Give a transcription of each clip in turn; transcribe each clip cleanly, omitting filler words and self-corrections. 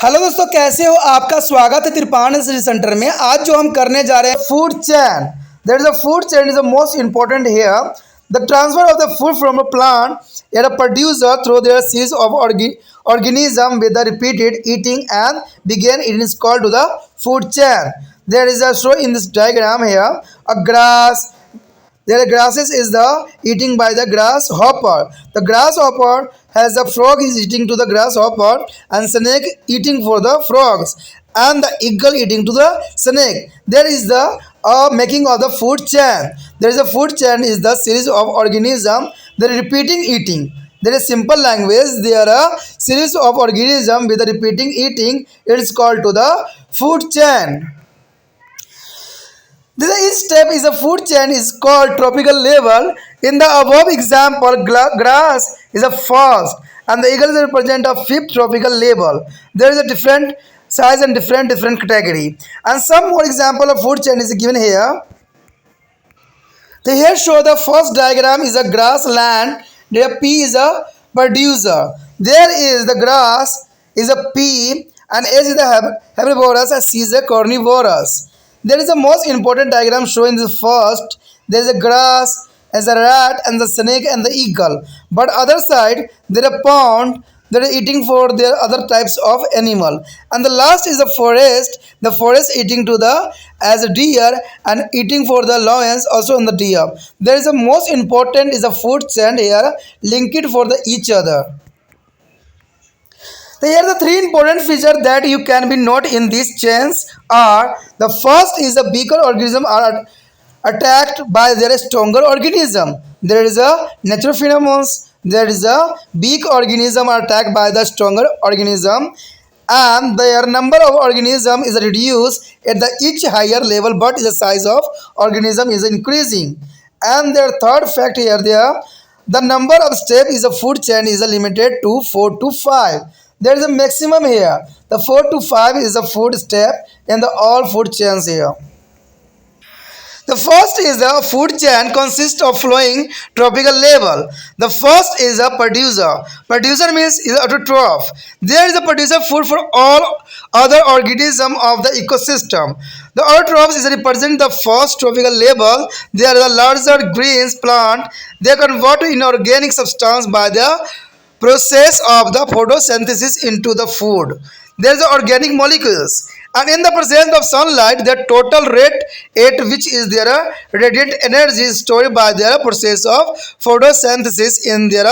Hello दोस्तों, कैसे हो? आपका स्वागत है त्रिपाण स्टडी सेंटर में। आज जो हम करने जा रहे हैं food chain. That is a food chain is the most important here. The transfer of the food from a plant at a producer through their series of organism with the repeated eating and begin it is called to the food chain. There is a show in this diagram here a grass. Their grasses is the eating by the grasshopper. The grasshopper has the frog is eating to the grasshopper and snake eating for the frogs and the eagle eating to the snake. There is the making of the food chain. There is a food chain is the series of organism that repeating eating. There is simple language. There are series of organism with the repeating eating. It is called to the food chain. Each step is a food chain is called tropical level. In the above example, grass is a first and the eagle represent a fifth tropical level. There is a different size and different category. And some more example of food chain is given here. The here show the first diagram is a grassland. There P is a producer. There is the grass is a P and S is the herbivorous and C is a carnivorous. There is the most important diagram showing the first. There is a grass as a rat and the snake and the eagle. But other side there is a pond. They are eating for their other types of animal. And the last is the forest. The forest eating to the as a deer and eating for the lions also in the deer. There is the most important is the food chain here linked for the each other. So here are the three important features that you can be note in these chains are the first is the weaker organism are attacked by their stronger organism. There is a natural phenomenon. There is a weak organism are attacked by the stronger organism and their number of organism is reduced at the each higher level but the size of organism is increasing. And their third fact here there the number of step is a food chain is limited to 4 to 5. There is a maximum here. The 4 to 5 is a food step in the all food chains here. The first is the food chain consists of flowing tropical level. The first is a producer. Producer means is autotroph. There is a producer food for all other organism of the ecosystem. The autotrophs is represent the first tropical level. They are the larger greens plant. They convert to inorganic substance by the process of the photosynthesis into the food. There is the organic molecules and in the presence of sunlight the total rate at which is their radiant energy is stored by their process of photosynthesis in their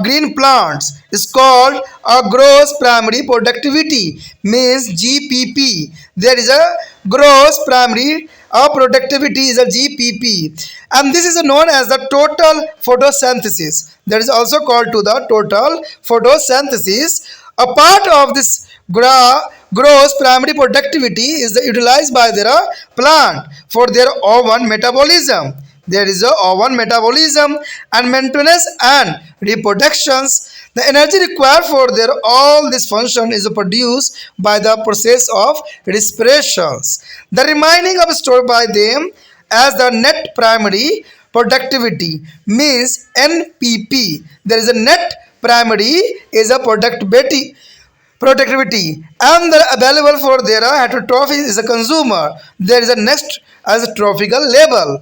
green plants is called a gross primary productivity means GPP. There is a gross primary productivity is a GPP and this is known as the total photosynthesis. That is also called to the total photosynthesis. A part of this gross primary productivity is utilized by their plant for their oven metabolism. There is a oven metabolism and maintenance and reproductions. The energy required for their all this function is produced by the process of respirations. The remaining of stored by them as the net primary productivity means NPP. There is a net primary is a productivity and the available for their heterotrophy is a consumer. There is a next as a trophical level.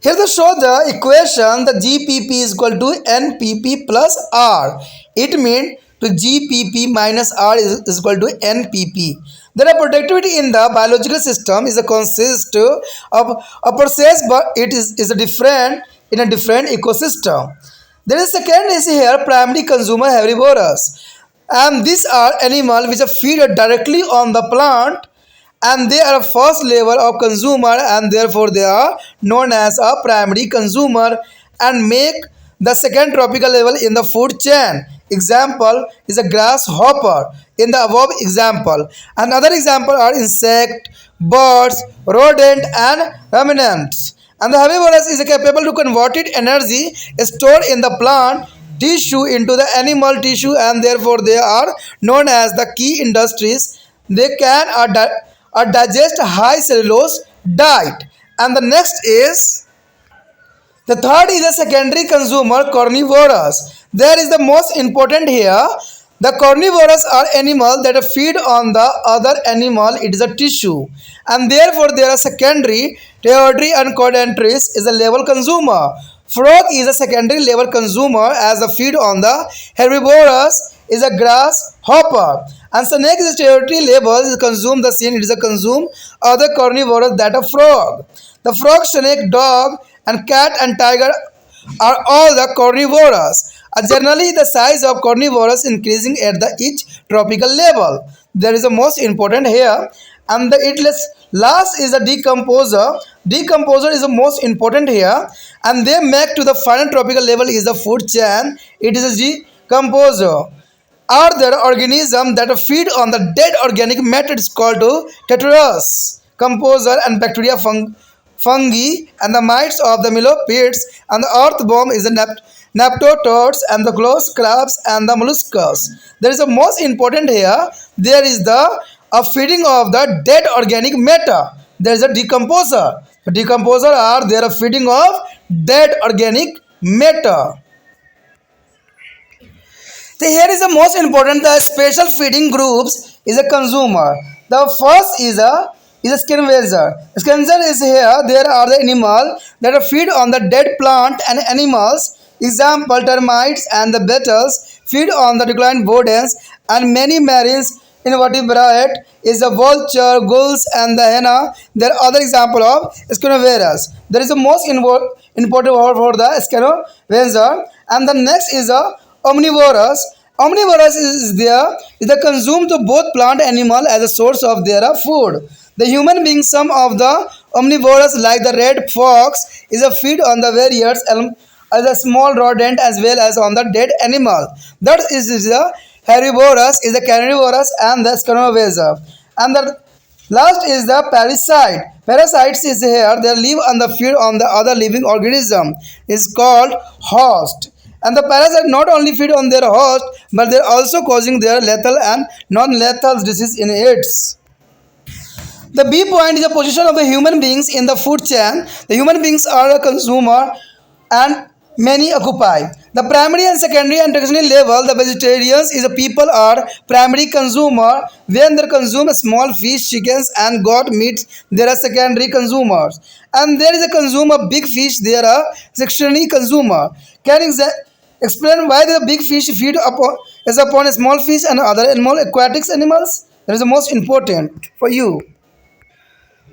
Here to show the equation the GPP is equal to NPP plus R. It means to GPP minus R is equal to NPP. The productivity in the biological system is a consist of a process but it is a different in a different ecosystem. There is second is here primary consumer herbivorous and these are animals which feed directly on the plant and they are first level of consumer and therefore they are known as a primary consumer and make the second tropical level in the food chain. Example is a grasshopper in the above example. Another example are insect, birds, rodent and ruminants. And the herbivorous is capable to convert it energy stored in the plant tissue into the animal tissue and therefore they are known as the key industries. They can digest high cellulose diet. And the next is the third is a secondary consumer carnivorous. There is the most important here The carnivorous are animals that feed on the other animal. It is a tissue, and therefore they are secondary, tertiary, and quaternary is a level consumer. Frog is a secondary level consumer as a feed on the herbivorous is a grasshopper, and snake is a tertiary level is consume the same. It is a consume other carnivorous that a frog. The frog, snake, dog, and cat and tiger are all the carnivores. Generally, the size of carnivores increasing at the each tropical level. There is a most important here, and the last is a decomposer. Decomposer is the most important here, and they make to the final tropical level is the food chain. It is a decomposer. Are there organisms that feed on the dead organic methods called to tetrus, composer, and bacteria, fungi, and the mites of the millipedes, and the earthworm is the neptotoads, and the gloss crabs, and the mollusks. There is a most important here. There is the a feeding of the dead organic matter. There is a decomposer. The decomposer are there a feeding of dead organic matter. So here is the most important. The special feeding groups is a consumer. The first is a scavenger. Scavenger is here. There are the animals that feed on the dead plant and animals. Example: termites and the beetles feed on the declined bodies, and many marine invertebrate is the vulture, gulls, and the hyena. There are other example of scavengerers. There is the most important word for the scavenger, and the next is a omnivorous. Omnivorous is there is the consume to both plant and animal as a source of their food. The human being, some of the omnivorous like the red fox is a feed on the various as a small rodent as well as on the dead animal. That is the herbivorous is the carnivorous and the scavenger. And the last is the parasite. Parasites is here. They live on the feed on the other living organism. Is called host. And the parasite not only feed on their host, but they're also causing their lethal and non-lethal disease in its. The B point is the position of the human beings in the food chain. The human beings are a consumer and many occupy. The primary and secondary and tertiary level, the vegetarians is the people are primary consumer. When they consume small fish, chickens and goat meat, they are secondary consumers. And there is a consumer big fish, they are secondary consumer. Can explain why the big fish feed upon a small fish and other animal aquatic animals? That is the most important for you.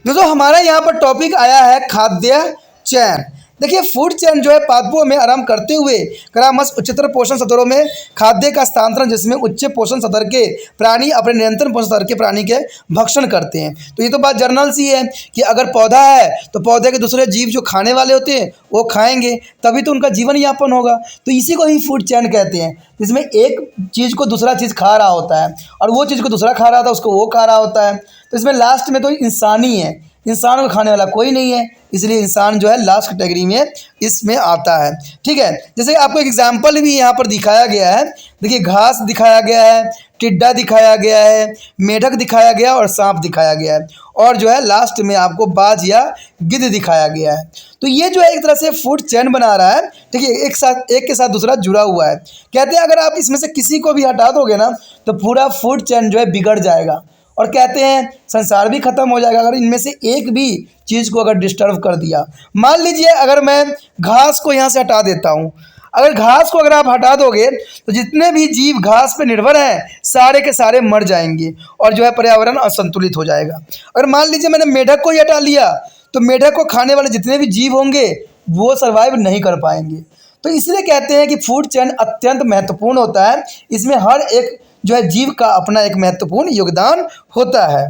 दोस्तों हमारा यहाँ पर topic आया है खाद्य चैन। देखिए food chain जो है पादपों में आराम करते हुए क्रमश उच्चतर पोषण स्तरों में खाद्य का स्थानांतरण जिसमें उच्च पोषण स्तर के प्राणी अपने नियंत्रण पोषण स्तर के प्राणी के भक्षण करते हैं। तो ये तो बात जर्नल सी है कि अगर पौधा है तो पौधे के दूसरे जीव जो खाने वाले होते हैं वो खाएंगे तभी तो उनका जीवन यापन होगा। तो इसी को ही फूड चैन कहते हैं, जिसमें एक चीज़ को दूसरा चीज़ खा रहा होता है और वो चीज़ को दूसरा खा रहा था उसको वो खा रहा होता है। तो इसमें लास्ट में तो इंसान ही है, इंसान को खाने वाला कोई नहीं है, इसलिए इंसान जो है लास्ट कैटेगरी में इसमें आता है। ठीक है, जैसे आपको एक एग्जाम्पल भी यहाँ पर दिखाया गया है। देखिए घास दिखाया गया है, टिड्डा दिखाया गया है, मेढक दिखाया गया और सांप दिखाया गया है और जो है लास्ट में आपको बाज या गिद्ध दिखाया गया है। तो ये जो है एक तरह से फूड चैन बना रहा है। ठीक है, एक के साथ दूसरा जुड़ा हुआ है। कहते हैं अगर आप इसमें से किसी को भी हटा दोगे ना तो पूरा फूड चैन जो है बिगड़ जाएगा और कहते हैं संसार भी खत्म हो जाएगा अगर इनमें से एक भी चीज़ को अगर डिस्टर्ब कर दिया। मान लीजिए अगर मैं घास को यहाँ से हटा देता हूँ, अगर घास को अगर आप हटा दोगे तो जितने भी जीव घास पे निर्भर हैं सारे के सारे मर जाएंगे और जो है पर्यावरण असंतुलित हो जाएगा। अगर मान लीजिए मैंने मेढक को ही हटा लिया तो मेढक को खाने वाले जितने भी जीव होंगे वो सर्वाइव नहीं कर पाएंगे। तो इसलिए कहते हैं कि फूड चैन अत्यंत महत्वपूर्ण होता है, इसमें हर एक जो है जीव का अपना एक महत्वपूर्ण योगदान होता है।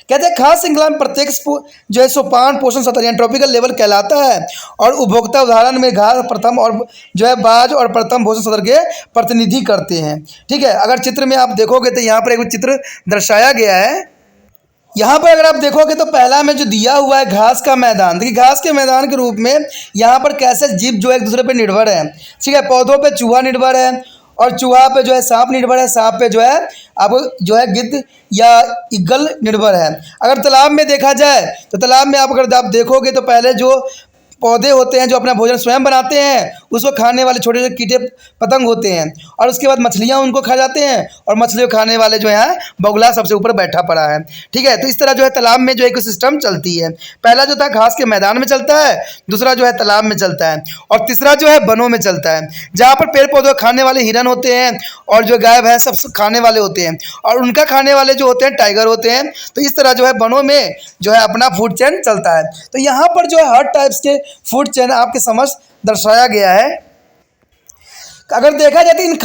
कहते हैं खास श्रृंखला में प्रत्येक जो है सोपान पोषण स्तर यानी ट्रॉपिकल लेवल कहलाता है और उपभोक्ता उदाहरण में घास प्रथम और जो है बाज और प्रथम पोषण स्तर के प्रतिनिधि करते हैं। ठीक है, अगर चित्र में आप देखोगे तो यहाँ पर एक चित्र दर्शाया गया है। यहाँ पर अगर आप देखोगे तो पहला में जो दिया हुआ है घास का मैदान, देखिए घास के मैदान के रूप में यहाँ पर कैसे जीव जो है एक दूसरे पर निर्भर है। ठीक है, पौधों पे चूहा निर्भर है और चूहा पे जो है सांप निर्भर है, सांप पे जो है आपको जो है गिद्ध या ईगल निर्भर है। अगर तालाब में देखा जाए तो तालाब में आप अगर आप देखोगे तो पहले जो पौधे होते हैं जो अपना भोजन स्वयं बनाते हैं, उसको खाने वाले छोटे छोटे कीटे पतंग होते हैं, और उसके बाद मछलियाँ उनको खा जाते हैं, और मछलियों खाने वाले जो है बगुला सबसे ऊपर बैठा पड़ा है। ठीक है, तो इस तरह जो है तालाब में जो इकोसिस्टम चलती है। पहला जो था घास के मैदान में चलता है, दूसरा जो है तालाब में चलता है, और तीसरा जो है वनों में चलता है, जहाँ पर पेड़ पौधे खाने वाले हिरन होते हैं और जो गाय भैंस सब खाने वाले होते हैं, और उनका खाने वाले जो होते हैं टाइगर होते हैं। तो इस तरह जो है वनों में जो है अपना फूड चेन चलता है। तो यहाँ पर जो है हर टाइप्स के फूड चेन आपके समझ दर्शाया गया है। अगर देखा जाए तो इन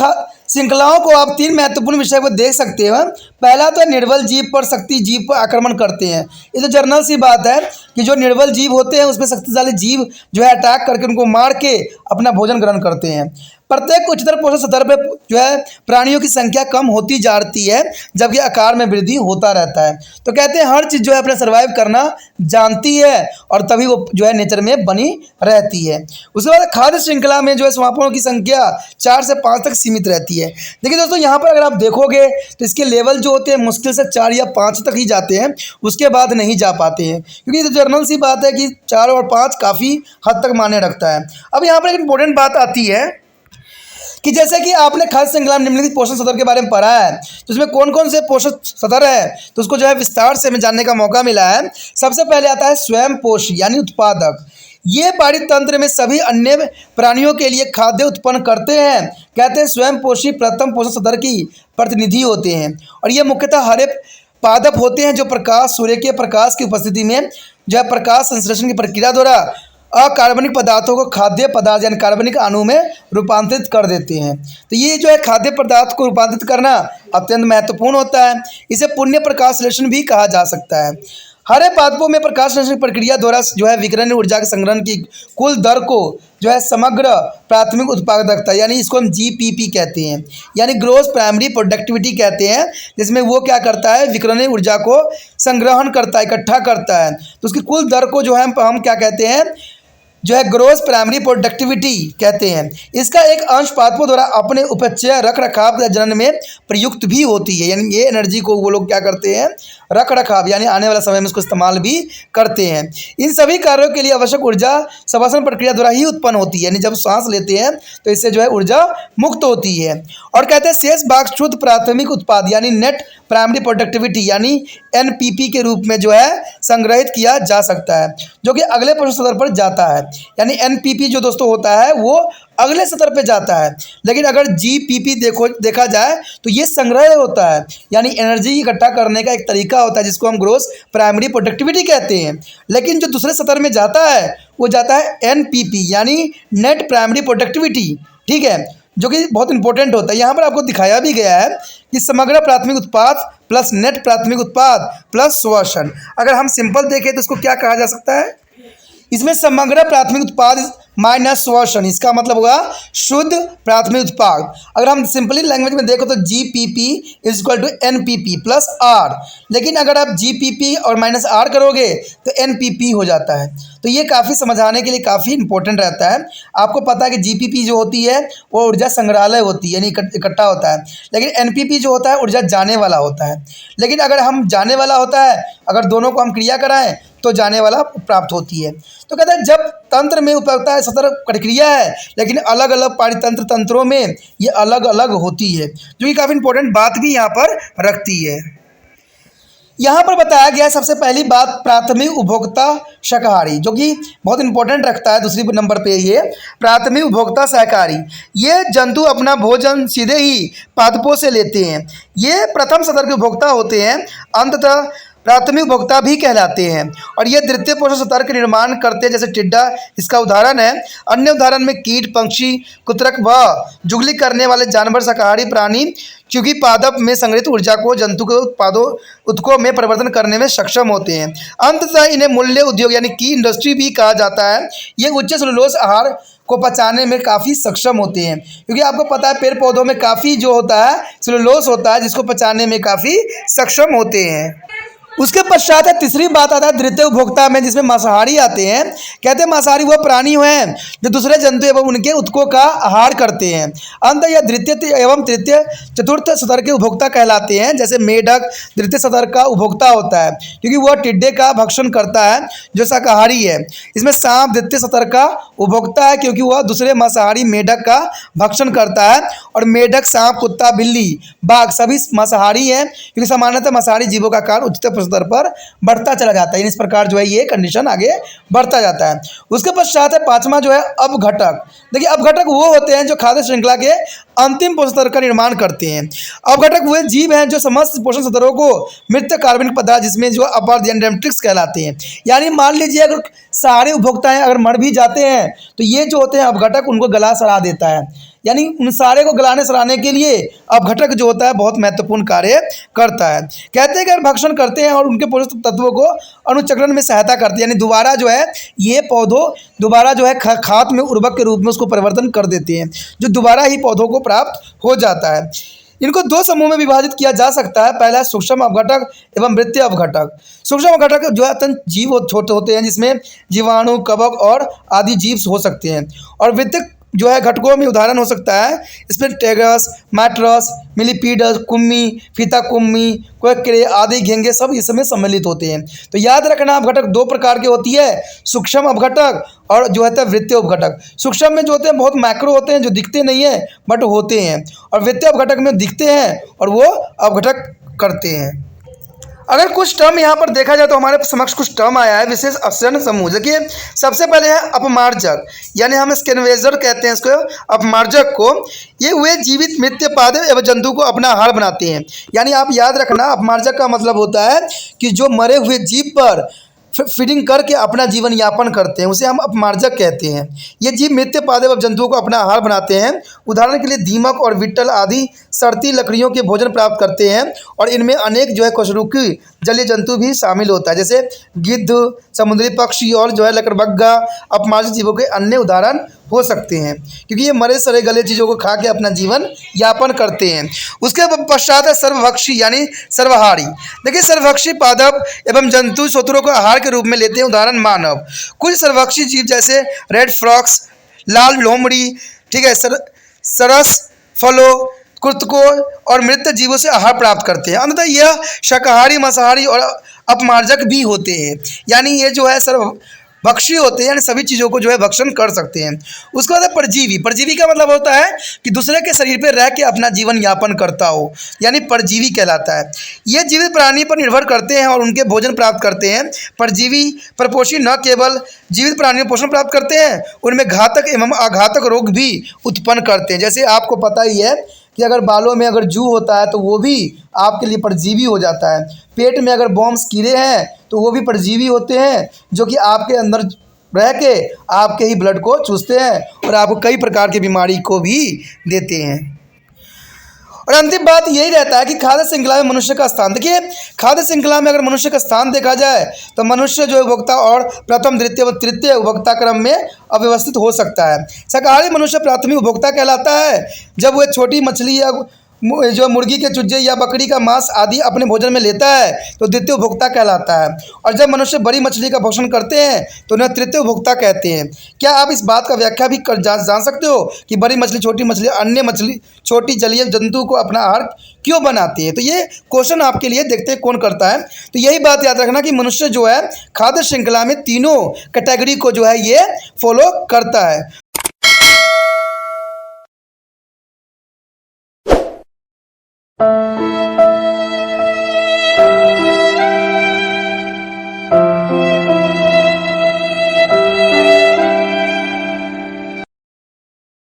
श्रृंखलाओं को आप 3 महत्वपूर्ण विषय को देख सकते हो। पहला तो निर्बल जीव पर शक्ति जीव पर आक्रमण करते हैं। ये तो जर्नल सी बात है कि जो निर्बल जीव होते हैं उसमें शक्तिशाली जीव जो है अटैक करके उनको मार के अपना भोजन ग्रहण करते हैं। प्रत्येक उच्चतर पोषण स्तर पर जो है प्राणियों की संख्या कम होती जाती है, जबकि आकार में वृद्धि होता रहता है। तो कहते हैं हर चीज़ जो है अपना सर्वाइव करना जानती है, और तभी वो जो है नेचर में बनी रहती है। उसके बाद खाद्य श्रृंखला में जो है स्वापों की संख्या 4 से 5 तक सीमित रहती है। देखिए दोस्तों, यहाँ पर अगर आप देखोगे तो इसके लेवल जो होते हैं मुश्किल से 4 या 5 तक ही जाते हैं, उसके बाद नहीं जा पाते हैं, क्योंकि ये तो जर्नल सी बात है कि 4 और 5 काफ़ी हद तक माने रखता है। अब यहाँ पर एक इंपॉर्टेंट बात आती है कि जैसे कि आपने खाद्य श्रृंखला में निम्नलिखित पोषण स्तर के बारे में पढ़ा है, तो इसमें कौन कौन से पोषण स्तर है, तो उसको जो है विस्तार से हमें जानने का मौका मिला है। सबसे पहले आता है स्वयं पोषी यानी उत्पादक। ये बाड़ी तंत्र में सभी अन्य प्राणियों के लिए खाद्य उत्पन्न करते हैं। कहते हैं स्वयं पोषी प्रथम पोषण स्तर की प्रतिनिधि होते हैं, और ये मुख्यतः हरे पादप होते हैं जो प्रकाश सूर्य के प्रकाश की उपस्थिति में जो है प्रकाश संश्लेषण की प्रक्रिया द्वारा अकार्बनिक पदार्थों को खाद्य पदार्थ यानी कार्बनिक अणु में रूपांतरित कर देते हैं। तो ये जो है खाद्य पदार्थ को रूपांतरित करना अत्यंत महत्वपूर्ण होता है। इसे पुण्य प्रकाश संश्लेषण भी कहा जा सकता है। हरे पादपों में प्रकाश संश्लेषण प्रक्रिया द्वारा जो है विकिरण ऊर्जा के संग्रहण की कुल दर को जो है समग्र प्राथमिक उत्पादकता यानी इसको हम GPP कहते हैं, यानी ग्रोस प्राइमरी प्रोडक्टिविटी कहते हैं, जिसमें वो क्या करता है विकिरण ऊर्जा को संग्रहण करता है, इकट्ठा करता है। तो उसकी कुल दर को जो है हम क्या कहते हैं जो है ग्रोस प्राइमरी प्रोडक्टिविटी कहते हैं। इसका एक अंश पादपों द्वारा अपने उपचय रख रखाव के जनन में प्रयुक्त भी होती है, यानी ये एनर्जी को वो लोग क्या करते हैं रख रखाव यानी आने वाला समय में इसको इस्तेमाल भी करते हैं। इन सभी कार्यों के लिए आवश्यक ऊर्जा श्वसन प्रक्रिया द्वारा ही उत्पन्न होती है, यानी जब सांस लेते हैं तो इससे जो है ऊर्जा मुक्त होती है। और कहते हैं शेष भाग शुद्ध प्राथमिक उत्पाद यानी नेट प्राइमरी प्रोडक्टिविटी यानी NPP के रूप में जो है संग्रहित किया जा सकता है, जो कि अगले पोषण स्तर पर जाता है। यानी NPP जो दोस्तों होता है वो अगले स्तर पे जाता है, लेकिन अगर GPP देखा जाए तो ये संग्रह होता है, यानी एनर्जी इकट्ठा करने का एक तरीका होता है जिसको हम ग्रोस प्राइमरी प्रोडक्टिविटी कहते हैं। लेकिन जो दूसरे स्तर में जाता है वो जाता है NPP यानी नेट प्राइमरी प्रोडक्टिविटी। ठीक है, जो कि बहुत इंपॉर्टेंट होता है। यहाँ पर आपको दिखाया भी गया है कि समग्र प्राथमिक उत्पाद प्लस नेट प्राथमिक उत्पाद प्लस श्वसन। अगर हम सिंपल देखें तो इसको क्या कहा जा सकता है, इसमें समग्र प्राथमिक उत्पाद माइनस श्वसन, इसका मतलब होगा शुद्ध प्राथमिक उत्पाद। अगर हम सिंपली लैंग्वेज में देखो तो GPP is equal to NPP plus R, लेकिन अगर आप GPP और माइनस R करोगे तो NPP हो जाता है। तो ये काफ़ी समझाने के लिए काफ़ी इंपॉर्टेंट रहता है। आपको पता है कि GPP जो होती है वो ऊर्जा संग्रहालय होती है, यानी इकट्ठा होता है, लेकिन NPP जो होता है ऊर्जा जाने वाला होता है। लेकिन अगर हम जाने वाला होता है, अगर दोनों को हम क्रिया कराएं तो जाने वाला प्राप्त होती है। तो कहते हैं जब तंत्र में उपयोगिता सतर प्रक्रिया है, लेकिन अलग अलग पारितंत्र तंत्रों में ये अलग अलग होती है, जो कि काफ़ी इंपॉर्टेंट बात भी यहाँ पर रखती है। यहाँ पर बताया गया है सबसे पहली बात प्राथमिक उपभोक्ता शाकाहारी, जो कि बहुत इंपॉर्टेंट रखता है। दूसरी नंबर पे ये प्राथमिक उपभोक्ता शाकाहारी, ये जंतु अपना भोजन सीधे ही पादपों से लेते हैं। ये प्रथम स्तर के उपभोक्ता होते हैं, अंततः प्राथमिक उपभोक्ता भी कहलाते हैं, और ये द्वितीय पोषण स्तर के निर्माण करते हैं, जैसे टिड्डा इसका उदाहरण है। अन्य उदाहरण में कीट पक्षी कुत्रक व जुगली करने वाले जानवर शाकाहारी प्राणी, क्योंकि पादप में संग्रहित ऊर्जा को जंतु के उत्पादों में परिवर्तन करने में सक्षम होते हैं। अंततः इन्हें मूल्य उद्योग यानी की इंडस्ट्री भी कहा जाता है। ये उच्च सेलुलोज आहार को पचाने में काफ़ी सक्षम होते हैं, क्योंकि आपको पता है पेड़ पौधों में काफ़ी जो होता है सेलुलोज होता है जिसको पचाने में काफ़ी सक्षम होते हैं। उसके पश्चात है तीसरी बात आता है द्वितीय उपभोक्ता में, जिसमें मांसाहारी आते हैं। कहते हैं मांसाहारी वह प्राणी हैं जो दूसरे जंतु एवं उनके उत्कों का आहार करते हैं। अंत यह द्वितीय एवं तृतीय चतुर्थ स्तर के उपभोक्ता कहलाते हैं। जैसे मेढक द्वितीय स्तर का उपभोक्ता होता है क्योंकि वह टिड्डे का भक्षण करता है जो शाकाहारी है। इसमें सांप द्वितीय स्तर का उपभोक्ता है क्योंकि वह दूसरे मांसाहारी मेढक का भक्षण करता है। और मेढक, सांप, कुत्ता, बिल्ली, बाघ सभी मांसाहारी हैं क्योंकि सामान्यतः मांसाहारी जीवों का आकार उच्चतर स्तर पर बढ़ता चला जाता है। इस प्रकार जो है ये कंडीशन आगे बढ़ता जाता है। उसके पश्चात है पांचवा जो है अपघटक। देखिए अपघटक वो होते हैं जो खाद्य श्रृंखला के अंतिम पोषण स्तर का निर्माण करते हैं। अपघटक वे जीव हैं जो समस्त पोषण स्तरों को मृत कार्बनिक पदार्थ जिसमें जो अपर एंडेमेट्रिक्स कहलाते हैं। यानी मान लीजिए अगर सारे उपभोक्ता हैं अगर मर भी जाते हैं तो ये जो होते हैं अपघटक उनको गला सड़ा देता है। यानी उन सारे को गलाने सड़ाने के लिए अपघटक जो होता है बहुत महत्वपूर्ण कार्य करता है। कहते हैं कि अगर भक्षण करते हैं और उनके पोषक तत्वों को अनुचक्रण में सहायता करते हैं, यानी दोबारा जो है ये पौधों दोबारा जो है खाद में उर्वरक के रूप में उसको परिवर्तन कर देते हैं जो दोबारा ही पौधों को प्राप्त हो जाता है। इनको दो समूह में विभाजित किया जा सकता है। पहला है सूक्ष्म अपघटक एवं वृत्तीय अपघटक। सूक्ष्म अपघटक जो है अत्यंत जीव छोटे होते हैं जिसमें जीवाणु, कवक और आदि जीव हो सकते हैं। और वृत्तीय जो है घटकों में उदाहरण हो सकता है इसमें टेगस, मैट्रस, मिलीपीडस, कुम्मी, फीता कुम्मी, क्वेक्रे आदि घेंगे सब इसमें सम्मिलित होते हैं। तो याद रखना अपघटक दो प्रकार की होती है, सूक्ष्म अपघटक और जो है वृत्तीय अपघटक। सूक्ष्म में जो होते हैं बहुत मैक्रो होते हैं जो दिखते नहीं है बट होते हैं, और वृत्तीय अपघटक में दिखते हैं और वो अपघटक करते हैं। अगर कुछ टर्म यहाँ पर देखा जाए तो हमारे समक्ष कुछ टर्म आया है विशेष आश्रय समूह। देखिए सबसे पहले है अपमार्जक, यानी हम स्कैवेंजर कहते हैं इसको अपमार्जक को। ये वे जीवित मृत पादप एवं जंतु को अपना आहार बनाते हैं। यानी आप याद रखना अपमार्जक का मतलब होता है कि जो मरे हुए जीव पर फीडिंग करके अपना जीवन यापन करते हैं उसे हम अपमार्जक कहते हैं। ये जीव मृत पादप एवं जंतुओं को अपना आहार बनाते हैं। उदाहरण के लिए दीमक और विट्टल आदि सड़ती लकड़ियों के भोजन प्राप्त करते हैं। और इनमें अनेक जो है कशेरुकी जलीय जंतु भी शामिल होता है जैसे गिद्ध, समुद्री पक्षी और जो है लकड़बग्गा अपमार्जक जीवों के अन्य उदाहरण हो सकते हैं क्योंकि ये मरे सड़े गले चीज़ों को खा के अपना जीवन यापन करते हैं। उसके पश्चात है सर्वभक्षी यानी सर्वहारी। देखिए सर्वभक्षी पादप एवं जंतु शत्रुओं को आहार के रूप में लेते हैं। उदाहरण मानव। कुछ सर्वभक्षी जीव जैसे रेड फ्रॉक्स, लाल लोमड़ी, ठीक है, सरस, फलों, कृतकों और मृत जीवों से आहार प्राप्त करते हैं। अंततः यह शाकाहारी, मांसाहारी और अपमार्जक भी होते हैं। यानी ये जो है सर्वभक्षी होते हैं, यानी सभी चीज़ों को जो है भक्षण कर सकते हैं। उसके बाद परजीवी। परजीवी का मतलब होता है कि दूसरे के शरीर पर रह के अपना जीवन यापन करता हो, यानी परजीवी कहलाता है। ये जीवित प्राणी पर निर्भर करते हैं और उनके भोजन प्राप्त करते हैं। परजीवी परपोषी न केवल जीवित प्राणियों पोषण प्राप्त करते हैं, उनमें घातक एवं अघातक रोग भी उत्पन्न करते हैं। जैसे आपको पता ही है कि अगर बालों में अगर जू होता है तो वो भी आपके लिए परजीवी हो जाता है। पेट में अगर बॉम्ब्स कीड़े हैं तो वो भी परजीवी होते हैं जो कि आपके अंदर रह के आपके ही ब्लड को चूसते हैं और आपको कई प्रकार की बीमारी को भी देते हैं। और अंतिम बात यही रहता है कि खाद्य श्रृंखला में मनुष्य का स्थान। देखिए खाद्य श्रृंखला में अगर मनुष्य का स्थान देखा जाए तो मनुष्य जो उपभोक्ता और प्रथम, द्वितीय व तृतीय उपभोक्ता क्रम में अव्यवस्थित हो सकता है। शाकाहारी मनुष्य प्राथमिक उपभोक्ता कहलाता है जब वह छोटी मछली या जो मुर्गी के चूजे या बकरी का मांस आदि अपने भोजन में लेता है तो द्वितीय उपभोक्ता कहलाता है। और जब मनुष्य बड़ी मछली का भक्षण करते हैं तो उन्हें तृतीय उपभोक्ता कहते हैं। क्या आप इस बात का व्याख्या भी जान सकते हो कि बड़ी मछली, छोटी मछली, अन्य मछली, छोटी जलीय जंतु को अपना आहार क्यों बनाती है? तो ये क्वेश्चन आपके लिए देखते हैं कौन करता है। तो यही बात याद रखना कि मनुष्य जो है खाद्य श्रृंखला में तीनों कैटेगरी को जो है ये फॉलो करता है।